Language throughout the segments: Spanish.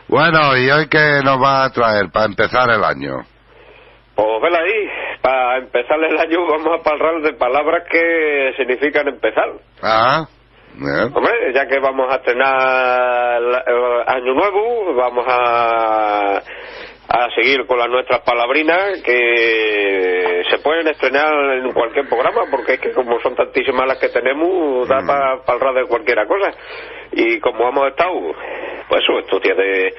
Bueno, ¿y hoy qué nos va a traer para empezar el año? Pues vela ahí, para empezar el año vamos a hablar de palabras que significan empezar. Ah, bien. Hombre, ya que vamos a estrenar año nuevo, vamos a seguir con las nuestras palabrinas que se pueden estrenar en cualquier programa, porque es que como son tantísimas las que tenemos, da para hablar de cualquier cosa. Y como hemos estado, pues eso, estos días de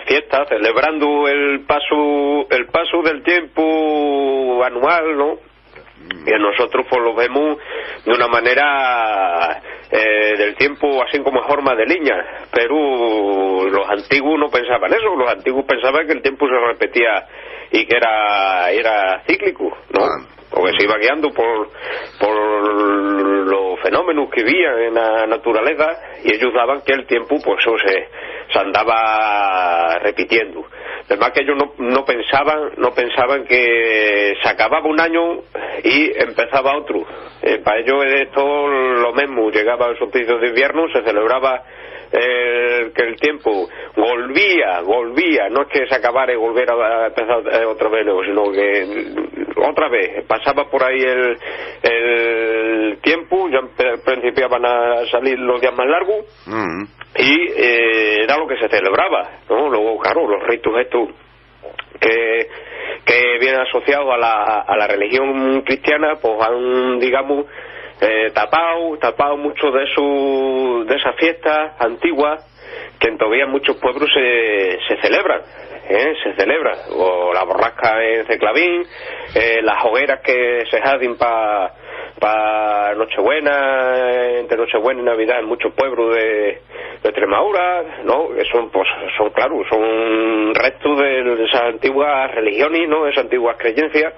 fiesta, celebrando el paso del tiempo anual, ¿no? Que nosotros pues lo vemos de una manera del tiempo así como en forma de línea, pero los antiguos no pensaban eso. Los antiguos pensaban que el tiempo se repetía y que era cíclico, ¿no? Porque se iba guiando por los fenómenos que había en la naturaleza, y ellos daban que el tiempo pues eso se andaba repitiendo. Además que ellos no pensaban que se acababa un año y empezaba otro. Para ellos es todo lo mismo. Llegaba el solsticio de invierno, se celebraba que el tiempo volvía, no es que se acabara y volviera a empezar otra vez, sino que otra vez pasaba por ahí el tiempo, ya principiaban a salir los días más largos, y era lo que se celebraba, ¿no? Luego, claro, los ritos estos que vienen asociados a la religión cristiana, pues han, digamos, tapado mucho de esas fiestas antiguas que todavía en muchos pueblos se celebran. Se celebra, o la borrasca en Ceclavín, las hogueras que se hacen para Nochebuena, entre Nochebuena y Navidad en muchos pueblos de Extremadura, ¿no? Son claro, son restos de esas antiguas religiones, ¿no? Esas antiguas creencias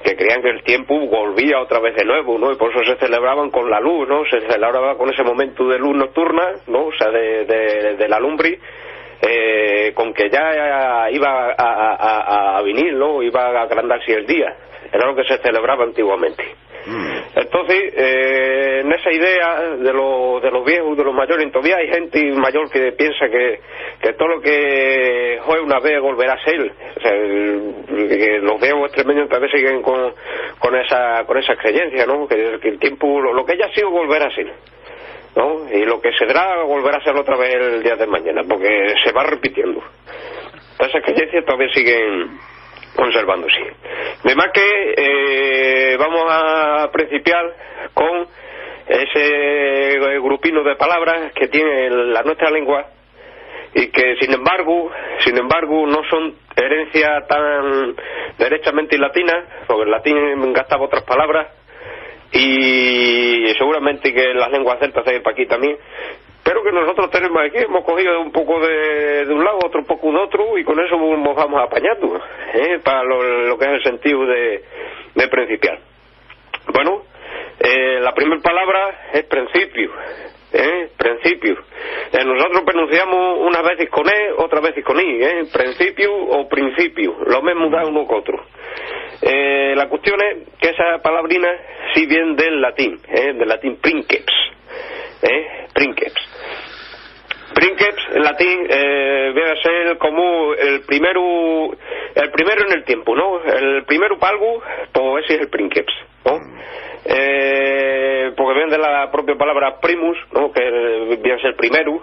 que creían que el tiempo volvía otra vez de nuevo, ¿no? Y por eso se celebraban con la luz, ¿no? Se celebraba con ese momento de luz nocturna, ¿no? O sea, de la lumbre, con que ya iba a venir, ¿no? Iba a agrandarse el día. Era lo que se celebraba antiguamente. Entonces, en esa idea de los viejos, de los mayores, todavía hay gente mayor que piensa que todo lo que fue una vez volverá a ser. O sea, que los viejos extremeños tal vez siguen con esa creencia, ¿no? Que el tiempo, lo que ya ha sido, volverá a ser, ¿no? Y lo que se dará volverá a ser otra vez el día de mañana, porque se va repitiendo. Esas creencias todavía siguen conservándose. De más que vamos a principiar con ese grupino de palabras que tiene la nuestra lengua, y que sin embargo no son herencia tan derechamente latina, porque el latín gastaba otras palabras, y seguramente que las lenguas celtas hay para aquí también, pero que nosotros tenemos aquí, hemos cogido un poco de un lado, otro poco de otro, y con eso nos vamos apañando, para lo que es el sentido de principiar. Bueno, la primera palabra es principio. Principio. Nosotros pronunciamos unas veces con E, otras veces con I, principio o principio, lo mismo da uno que otro. La cuestión es que esa palabrina sí viene del latín princeps. Princeps en latín viene a ser como el primero en el tiempo, ¿no? El primero para algo, pues ese es el princeps, ¿no? Porque viene de la propia palabra primus, ¿no? Que viene a ser primero,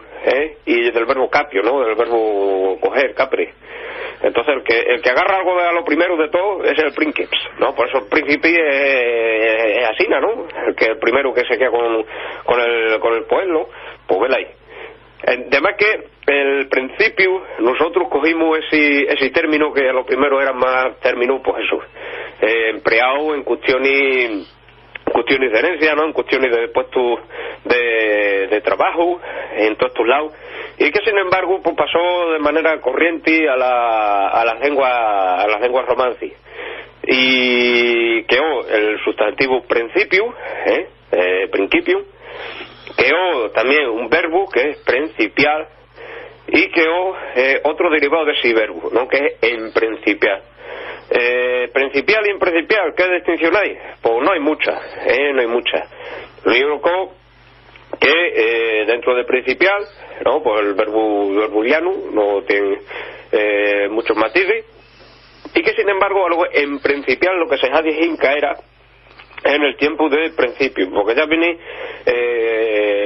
y del verbo capio, ¿no? Del verbo coger, capre. Entonces el que agarra algo a lo primero de todo es el princeps, ¿no? Por eso el príncipe es asina, ¿no? El primero que se queda con el pueblo, pues vela ahí. Además que el principio nosotros cogimos ese término, que a lo primero eran más términos, pues eso, empleado en cuestiones de herencia, ¿no? En cuestiones de puestos de trabajo en todos estos lados, y que sin embargo pues pasó de manera corriente a las lenguas romances, y quedó el sustantivo principio, principio, quedó también un verbo que es principiar, y quedó otro derivado de ese verbo, ¿no? Que es en principiar. Principial y imprincipial, ¿qué distinción hay? Pues no hay mucha, no hay mucha. Lo único que dentro de principial, ¿no? Pues el verbo llano no tiene muchos matices, y que sin embargo algo en principial lo que se ha de era en el tiempo de principio, porque ya viene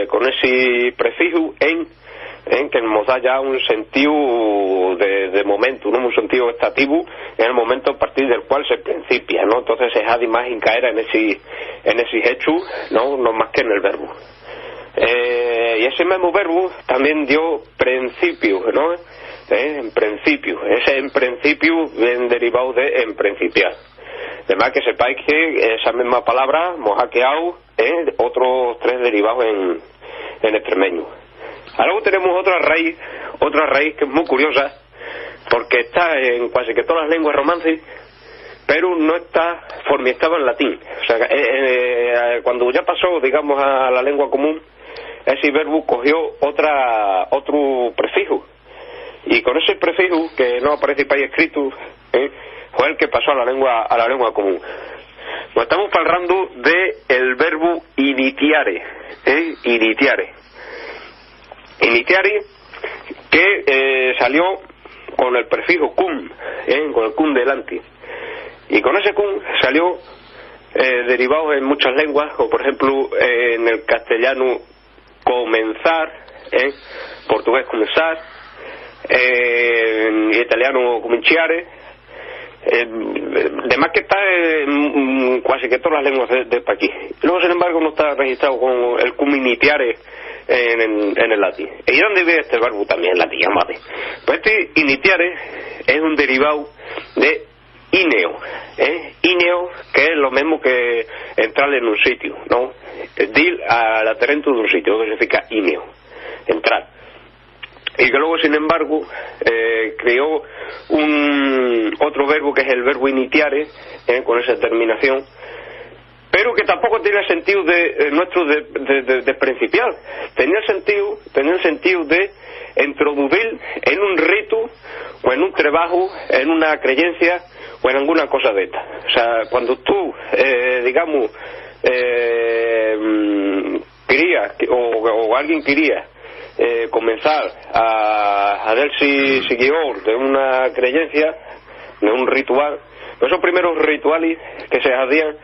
con ese prefijo en que nos da ya un sentido de momento, ¿no? Un sentido estativo en el momento a partir del cual se principia, ¿no? Entonces se ha de más caer en ese hecho, ¿no? No más que en el verbo. Y ese mismo verbo también dio principio, ¿no? En principio, ese en principio viene derivado de en principial. Además que sepáis que esa misma palabra hemos hackeado otros 3 derivados en extremeño. Ahora luego tenemos otra raíz que es muy curiosa, porque está en casi que todas las lenguas romances, pero no está formiestado en latín. O sea, cuando ya pasó, digamos, a la lengua común, ese verbo cogió otro prefijo, y con ese prefijo que no aparece para ahí escrito, fue el que pasó a la lengua común. Nos estamos hablando de el verbo initiare, initiare, que salió con el prefijo cum, con el cum delante, y con ese cum salió derivado en muchas lenguas, como por ejemplo en el castellano comenzar, portugués comenzar, en italiano cominciare, de más que está en casi que todas las lenguas de aquí. Luego, sin embargo, no está registrado con el cum initiare en el latín. ¿Y dónde viene este verbo también en latín? Amate. Pues este initiare es un derivado de ineo, ineo, que es lo mismo que entrar en un sitio, ¿no? Dir al aterento de un sitio, que significa ineo, entrar. Y que luego, sin embargo, creó otro verbo que es el verbo initiare, con esa terminación, pero que tampoco tiene el sentido nuestro de principial. Tenía el sentido de introducir en un rito o en un trabajo, en una creencia o en alguna cosa de esta. O sea, cuando tú, digamos, querías o alguien quería comenzar a darse seguidor de una creencia, de un ritual, esos primeros rituales que se hacían,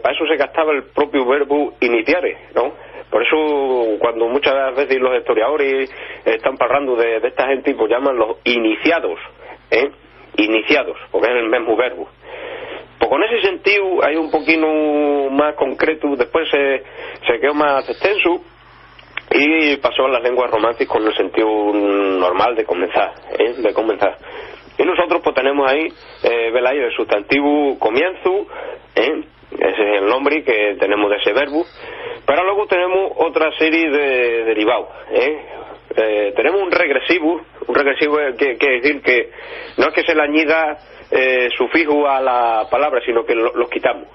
para eso se gastaba el propio verbo initiare, ¿no? Por eso cuando muchas veces los historiadores están hablando de esta gente, pues llaman los iniciados, iniciados, porque es el mismo verbo. Pues con ese sentido hay un poquito más concreto, después se quedó más extenso y pasó a las lenguas romances con el sentido normal de comenzar, Y nosotros pues tenemos ahí, veláis, el sustantivo comienzo, ese es el nombre que tenemos de ese verbo, pero luego tenemos otra serie de derivados, tenemos un regresivo que quiere decir que no es que se le añada sufijo a la palabra, sino que los quitamos,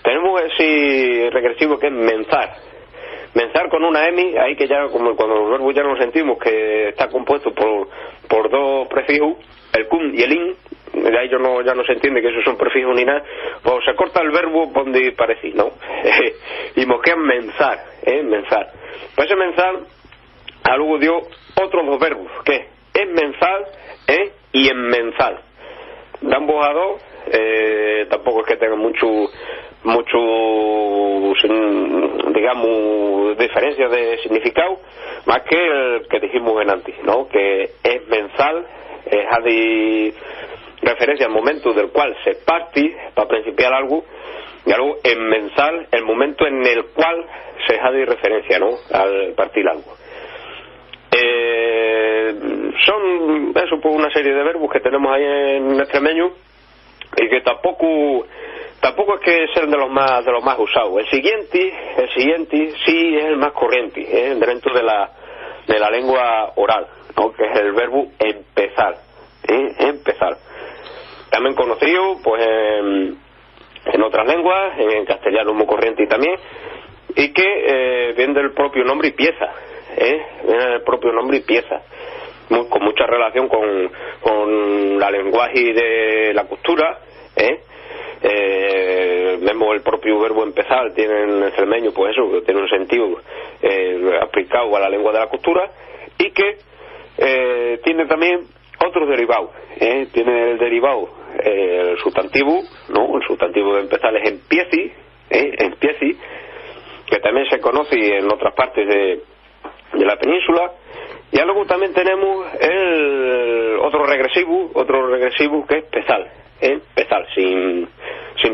Tenemos ese regresivo que es menzar con una M, ahí que ya como cuando los verbos ya nos sentimos que está compuesto por 2 prefijos, el cum y el in, de ahí ya no se entiende que esos son prefijos ni nada, pues se corta el verbo donde parece, ¿no? Y mosquean menzar, menzar. Pues ese menzar luego dio otros 2 verbos, que es menzar, y enmenzar. De ambos a dos, tampoco es que tengan mucho digamos diferencia de significado, más que el que dijimos en antes, ¿no? Que es mensal, es de referencia al momento del cual se parte para principiar algo, y algo en mensal, el momento en el cual se ha de referencia, ¿no? Al partir algo. Son eso, pues, una serie de verbos que tenemos ahí en extremeño y que tampoco es que sean de los más usados. El siguiente sí es el más corriente, dentro de la lengua oral, ¿no? Que es el verbo empezar, empezar. También conocido pues en otras lenguas, en castellano muy corriente también, y que viene del propio nombre y pieza, viene del propio nombre y pieza, con mucha relación con la lenguaje de la costura, Vemos el propio verbo empezar, tiene en el extremeño, pues eso, tiene un sentido aplicado a la lengua de la costura, y que tiene también otros derivados. Tiene el derivado, el sustantivo, ¿no? El sustantivo de empezar es empieci, empieci, que también se conoce en otras partes de la península. Y luego también tenemos el otro regresivo que es pezal, pezal, sin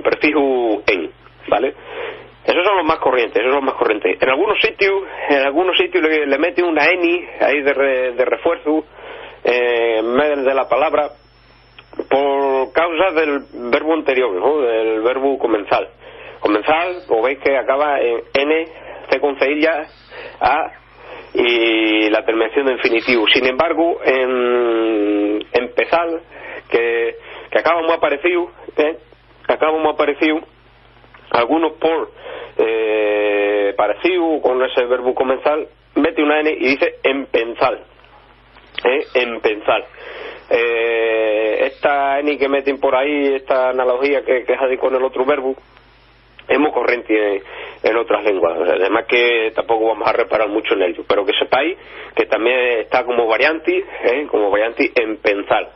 prefijo en, ¿vale? Esos son los más corrientes, En algunos sitios le meten una eni ahí de refuerzo en medio de la palabra por causa del verbo anterior, ¿no? Del verbo comenzar. Comenzar, o veis que acaba en n, c con ceilla, a y la terminación de infinitivo. Sin embargo, en empezar, que acaba muy aparecido, algunos por parecido con ese verbo comenzar, mete una n y dice empenzar, empenzar. Esta n que meten por ahí, esta analogía que es así con el otro verbo, es muy corriente en otras lenguas. Además que tampoco vamos a reparar mucho en ello, pero que sepáis que también está como variante en pensar.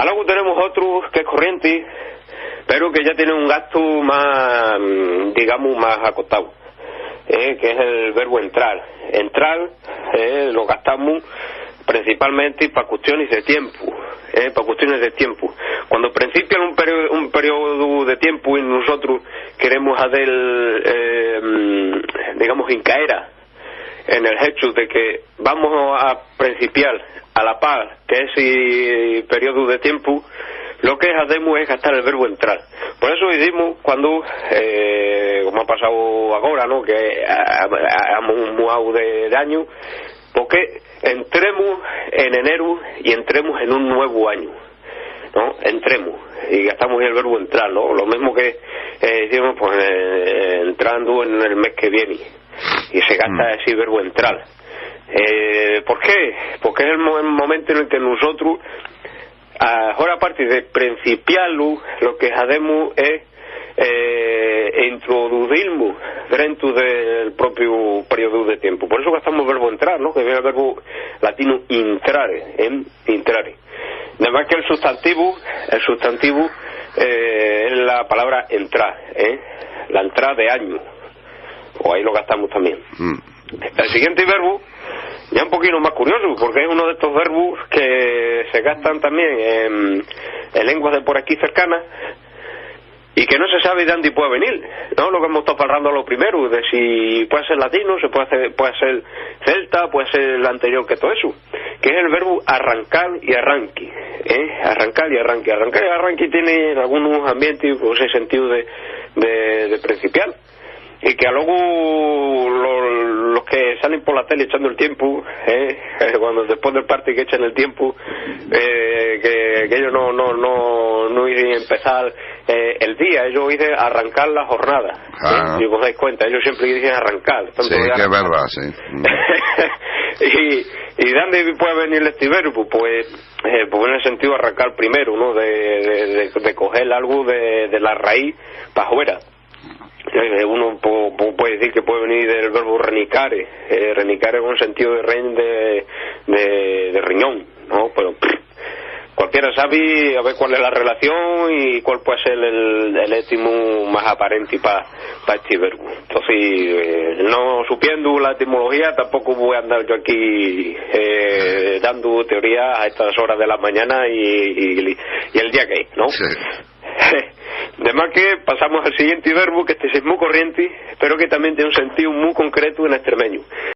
Luego tenemos otro que es corriente, pero que ya tiene un gasto más, digamos, más acotado, que es el verbo entrar. Entrar lo gastamos principalmente para cuestiones de tiempo. Cuando principia un periodo de tiempo y nosotros queremos hacer, digamos, incaera en el hecho de que vamos a principiar a la par que ese periodo de tiempo, lo que hacemos es gastar el verbo entrar. Por eso decimos cuando, como ha pasado ahora, ¿no? Que hemos mudado de año, porque entremos en enero y entremos en un nuevo año, ¿no? Entremos y gastamos el verbo entrar, ¿no? Lo mismo que decimos, pues entrando en el mes que viene, y se gasta ese verbo entrar. ¿Por qué? Porque es el momento en el que nosotros, ahora aparte de principiarlo, lo que hacemos es introducirnos dentro del propio periodo de tiempo. Por eso gastamos el verbo entrar, ¿no? Que viene el verbo latino intrare, intrare. Además que el sustantivo es la palabra entrar, la entrada de año, o ahí lo gastamos también. El siguiente verbo ya un poquito más curioso, porque es uno de estos verbos que se gastan también en lenguas de por aquí cercanas, y que no se sabe de dónde puede venir, ¿no? Lo que hemos estado hablando lo primero, de si puede ser latino, puede ser celta, puede ser el anterior que todo eso, que es el verbo arrancar y arranque, arrancar y arranque. Arrancar y arranque tiene en algunos ambientes pues, ese sentido de principial, y que luego los que salen por la tele echando el tiempo, cuando después del party que echan el tiempo, que ellos no dicen empezar el día, ellos dicen arrancar la jornada. Si os dais cuenta, ellos siempre dicen arrancar. Sí, que es verdad, sí. ¿Y de dónde puede venir este verbo? Pues en el sentido de arrancar primero, ¿no? De coger algo de la raíz para afuera. Uno puede decir que puede venir del verbo renicare, renicare con sentido de riñón, ¿no? Pero cualquiera sabe a ver cuál es la relación y cuál puede ser el étimo más aparente para este verbo. Entonces, no supiendo la etimología, tampoco voy a andar yo aquí dando teoría a estas horas de la mañana y el día que hay, ¿no? Sí. De más que pasamos al siguiente verbo, que este es muy corriente, pero que también tiene un sentido muy concreto en extremeño.